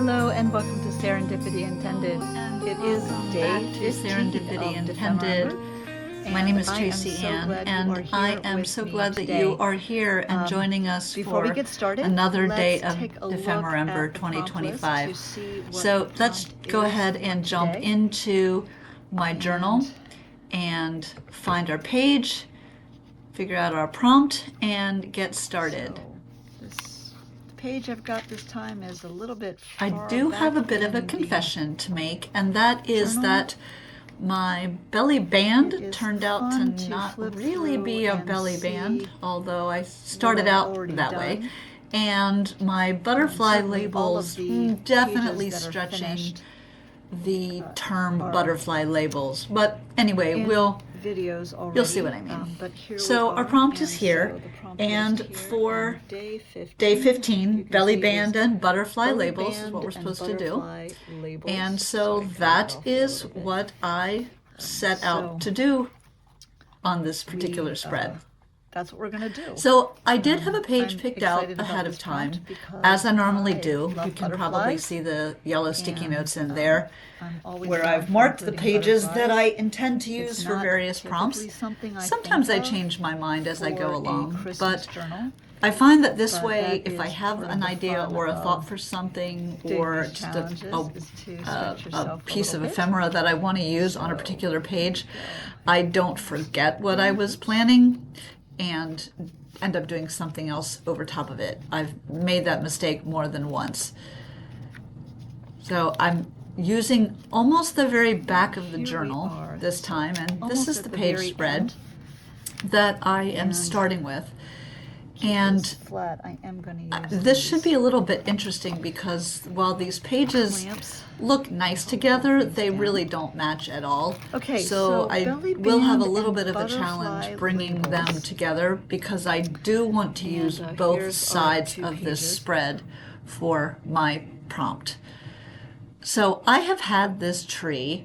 Hello and welcome to Serendipity Intended. It is day 15 Serendipity of Intended. Dephemerember. My name is I am Tracy so Ann, glad you and are I here am with so me glad that today. you are here and joining us Before we for get started, another day let's of take a look Dephemerember at the prompt list 2025. to see what So the let's prompt go is ahead for and jump today. into my journal and find our page, figure out our prompt, and get started. So this page I've got this time is a little bit I far do have a back bit of a in the confession to make, and that is journal. that my belly band It is turned out to fun to not flip really through be a and belly see band, although I started I've out already that way. done. And my butterfly Certainly all of labels the definitely pages that are stretching finished the term are butterfly labels. But anyway, in videos already. you'll see what I mean. But here So we our are, prompt is and here, so the prompt and list here, for and day 15, day you 15, can belly see it band is and butterfly belly labels is what band we're and supposed to do. butterfly labels. And So so I cut it that off a is little bit. what I set out So to do on this particular we, spread. That's what we're going to do. So I did have a page I'm picked out excited about ahead this of time, prompt because as I normally I do. love You can probably butterflies, see the yellow sticky and, notes in there, I'm always where down I've for marked the including pages that I butterflies. intend to It's use for not various typically prompts. something I Sometimes I think of change my mind as I go for a along, Christmas but journal, I find that this but way, that if I is have part of an the idea fun or a thought of for something, doing or these just challenges is to stretch a yourself a piece little of bit. ephemera that I want to use on a So, particular page, here we go. I don't forget what I was planning and end up doing something else over top of it. I've made that mistake more than once. So I'm using almost the very back of the Here we journal are, this time, and this almost is at the the page very spread end. that I am And starting with. keep And this flat. I am going to use this should be these a little bit interesting because while these pages clamps. look nice Help together, hold things they down. really don't match at all. Okay, So I belly will have a band little and bit of a butterfly challenge bringing them labels. together because I do want to use And, both here's our sides two of this pages. spread for my prompt. So I have had this tree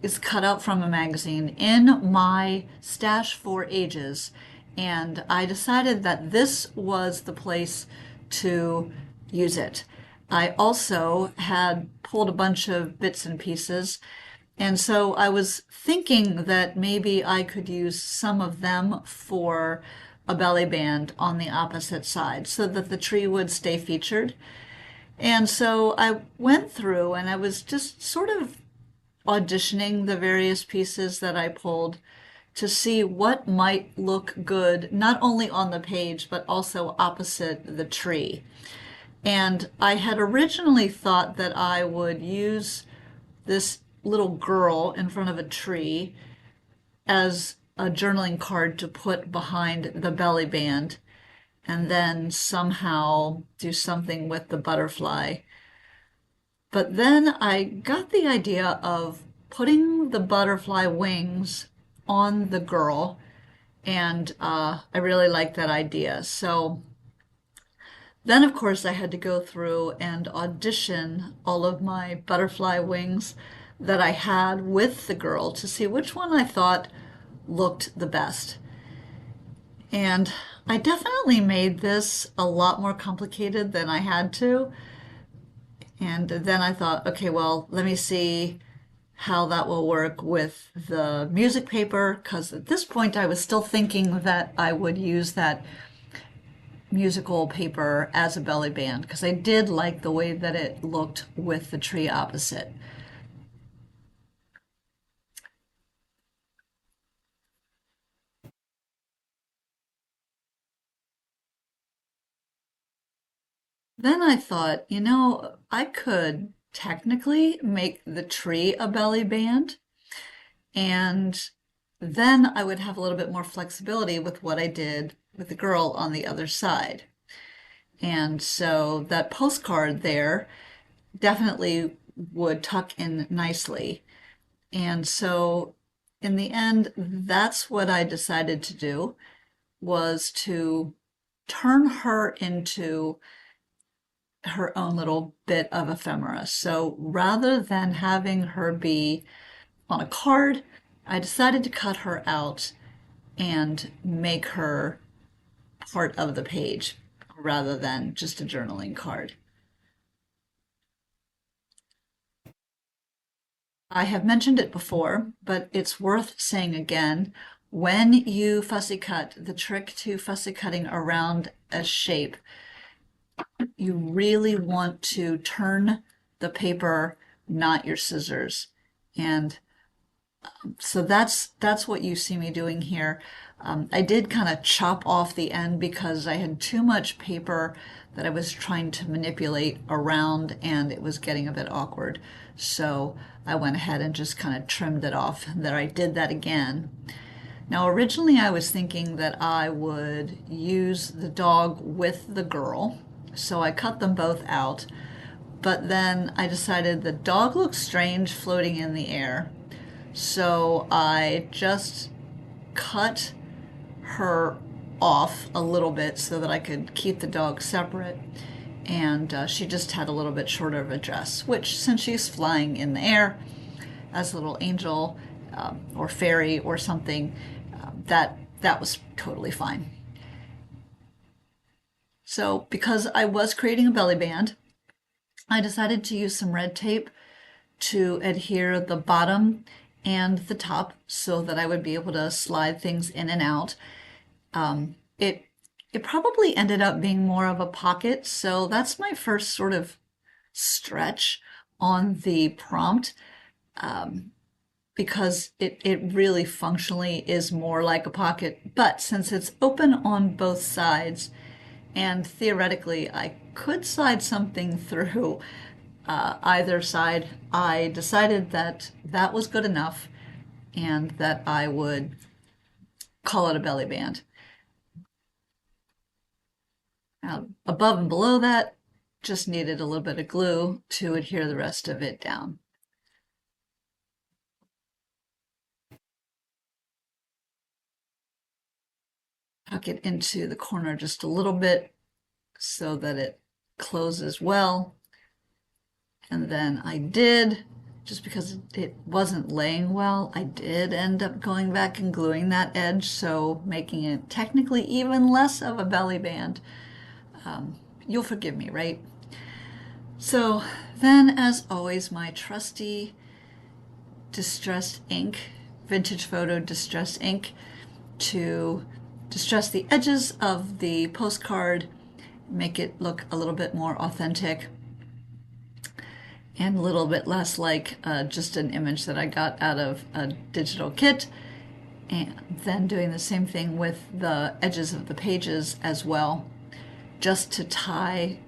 is cut out from a magazine in my stash for ages, and I decided that this was the place to use it. I also had pulled a bunch of bits and pieces, and so I was thinking that maybe I could use some of them for a belly band on the opposite side so that the tree would stay featured. And so I went through and I was just sort of auditioning the various pieces that I pulled to see what might look good, not only on the page, but also opposite the tree. And I had originally thought that I would use this little girl in front of a tree as a journaling card to put behind the belly band and then somehow do something with the butterfly. But then I got the idea of putting the butterfly wings on the girl, and I really liked that idea. So then, of course, I had to go through and audition all of my butterfly wings that I had with the girl to see which one I thought looked the best. And I definitely made this a lot more complicated than I had to. And then I thought, okay, well, let me see how that will work with the music paper, because at this point I was still thinking that I would use that musical paper as a belly band, because I did like the way that it looked with the tree opposite. Then I thought, I could technically make the tree a belly band, and then I would have a little bit more flexibility with what I did with the girl on the other side. And so that postcard there definitely would tuck in nicely. And so in the end, that's what I decided to do, was to turn her into her own little bit of ephemera. So rather than having her be on a card, I decided to cut her out and make her part of the page rather than just a journaling card. I have mentioned it before, but it's worth saying again. When you fussy cut, the trick to fussy cutting around a shape, you really want to turn the paper, not your scissors. And so that's what you see me doing here. I did kind of chop off the end because I had too much paper that I was trying to manipulate around and it was getting a bit awkward. So I went ahead and just kind of trimmed it off. And then I did that again. Now, originally I was thinking that I would use the dog with the girl, so I cut them both out. But then I decided the dog looks strange floating in the air. So I just cut her off a little bit so that I could keep the dog separate. And she just had a little bit shorter of a dress, which, since she's flying in the air as a little angel or fairy or something, that was totally fine. So because I was creating a belly band, I decided to use some red tape to adhere the bottom and the top so that I would be able to slide things in and out. It it probably ended up being more of a pocket, so that's my first sort of stretch on the prompt, because it really functionally is more like a pocket. But since it's open on both sides, and theoretically I could slide something through either side, I decided that that was good enough and that I would call it a belly band. Now, above and below that, just needed a little bit of glue to adhere the rest of it down. Tuck it into the corner just a little bit so that it closes well. And then I did, just because it wasn't laying well, I did end up going back and gluing that edge, so making it technically even less of a belly band. You'll forgive me, right? So then, as always, my trusty distressed ink, vintage photo distressed ink, to distress the edges of the postcard, make it look a little bit more authentic and a little bit less like just an image that I got out of a digital kit. And then doing the same thing with the edges of the pages as well, just to tie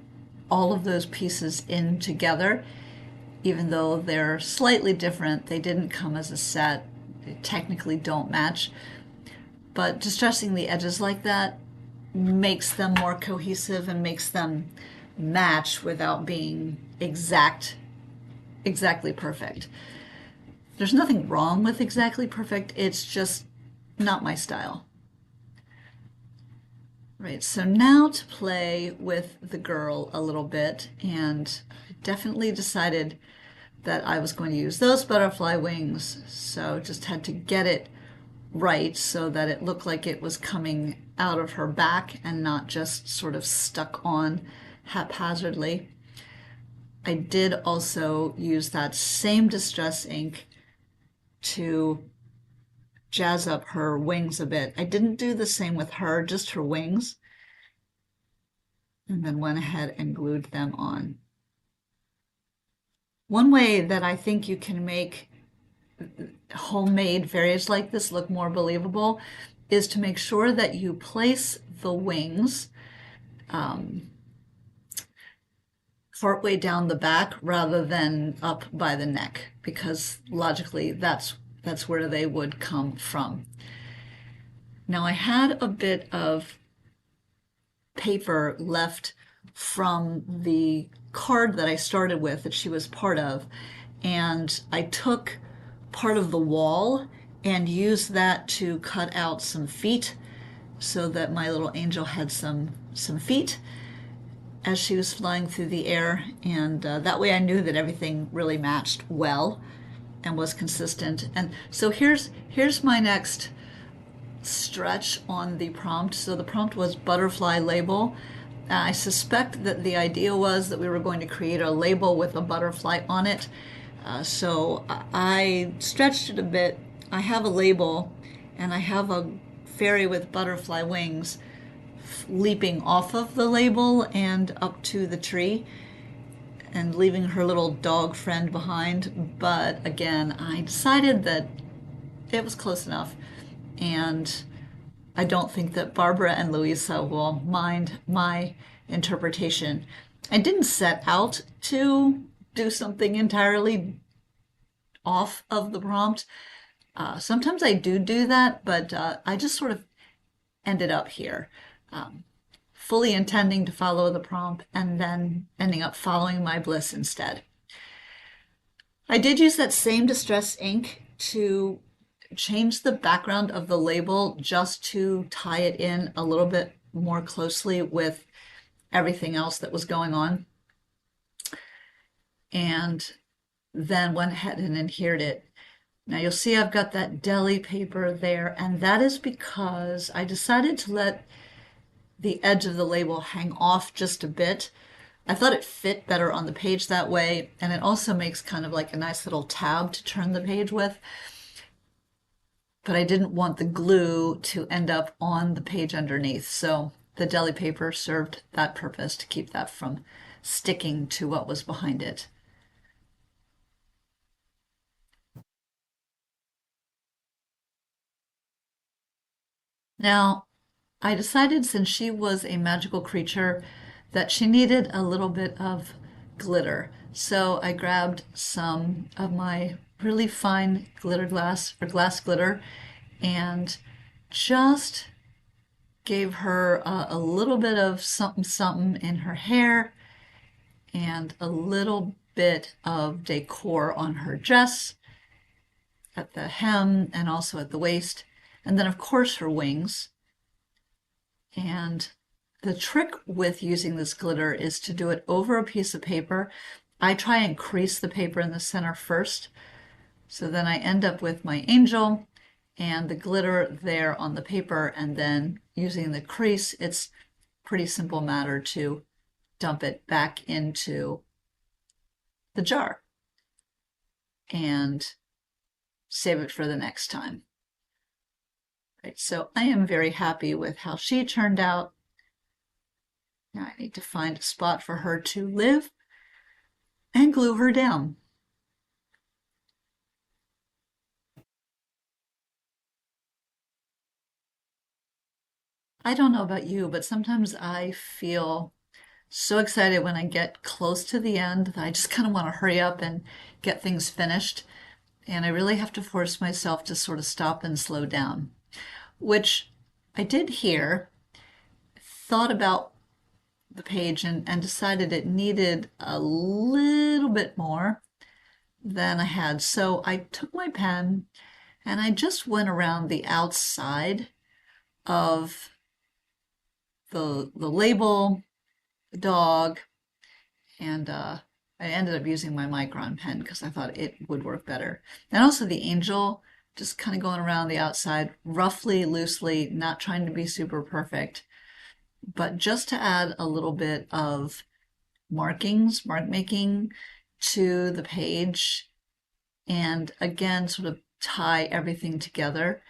all of those pieces in together. Even though they're slightly different, they didn't come as a set, they technically don't match. But distressing the edges like that makes them more cohesive and makes them match without being exactly perfect. There's nothing wrong with exactly perfect, it's just not my style. Right, so now to play with the girl a little bit, and I definitely decided that I was going to use those butterfly wings, so just had to get it right so that it looked like it was coming out of her back and not just sort of stuck on haphazardly. I did also use that same distress ink to jazz up her wings a bit. I didn't do the same with her, just her wings, and then went ahead and glued them on. One way that I think you can make homemade fairies like this look more believable is to make sure that you place the wings partway down the back rather than up by the neck, because logically that's where they would come from. Now, I had a bit of paper left from the card that I started with that she was part of, and I took part of the wall and used that to cut out some feet so that my little angel had some feet as she was flying through the air, and that way I knew that everything really matched well and was consistent. And so here's my next stretch on the prompt. So the prompt was butterfly label. I suspect that the idea was that we were going to create a label with a butterfly on it. So I stretched it a bit. I have a label and I have a fairy with butterfly wings leaping off of the label and up to the tree and leaving her little dog friend behind. But again, I decided that it was close enough, and I don't think that Barbara and Louisa will mind my interpretation. I didn't set out to do something entirely off of the prompt. Sometimes I do that, but I just sort of ended up here, um, fully intending to follow the prompt and then ending up following my bliss instead. I did use that same distress ink to change the background of the label just to tie it in a little bit more closely with everything else that was going on. And then went ahead and adhered it. Now you'll see I've got that deli paper there, and that is because I decided to let the edge of the label hang off just a bit. I thought it fit better on the page that way, and it also makes kind of like a nice little tab to turn the page with. But I didn't want the glue to end up on the page underneath, so the deli paper served that purpose to keep that from sticking to what was behind it. Now, I decided since she was a magical creature that she needed a little bit of glitter. So I grabbed some of my really fine glitter glass or glass glitter and just gave her a little bit of something something in her hair and a little bit of decor on her dress at the hem and also at the waist. And then, of course, her wings. And the trick with using this glitter is to do it over a piece of paper. I try and crease the paper in the center first. So then I end up with my angel and the glitter there on the paper, and then using the crease, it's pretty simple matter to dump it back into the jar and save it for the next time. Right, so I am very happy with how she turned out. Now I need to find a spot for her to live and glue her down. I don't know about you, but sometimes I feel so excited when I get close to the end that I just kind of want to hurry up and get things finished. And I really have to force myself to sort of stop and slow down, which I did here, thought about the page and decided it needed a little bit more than I had. So I took my pen and I just went around the outside of the label, the dog, and I ended up using my Micron pen because I thought it would work better. And also the angel, just kind of going around the outside, roughly, loosely, not trying to be super perfect, but just to add a little bit of markings, mark making to the page, and again, sort of tie everything together.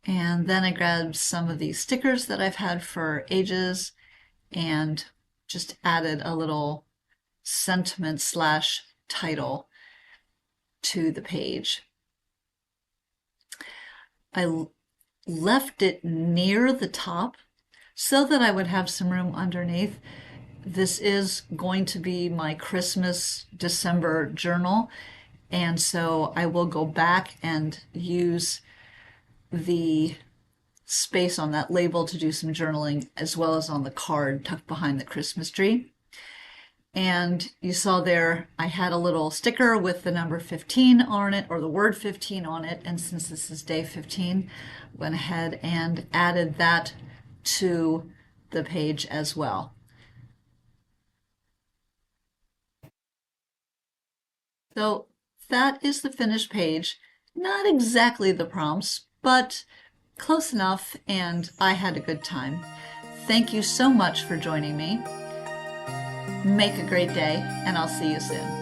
And then I grabbed some of these stickers that I've had for ages and just added a little sentiment slash title to the page. I left it near the top so that I would have some room underneath. This is going to be my Christmas December journal, and so I will go back and use the space on that label to do some journaling, as well as on the card tucked behind the Christmas tree. And you saw there, I had a little sticker with the number 15 on it, or the word 15 on it. And since this is day 15, went ahead and added that to the page as well. So that is the finished page. Not exactly the prompts, but close enough, and I had a good time. Thank you so much for joining me. Make a great day, and I'll see you soon.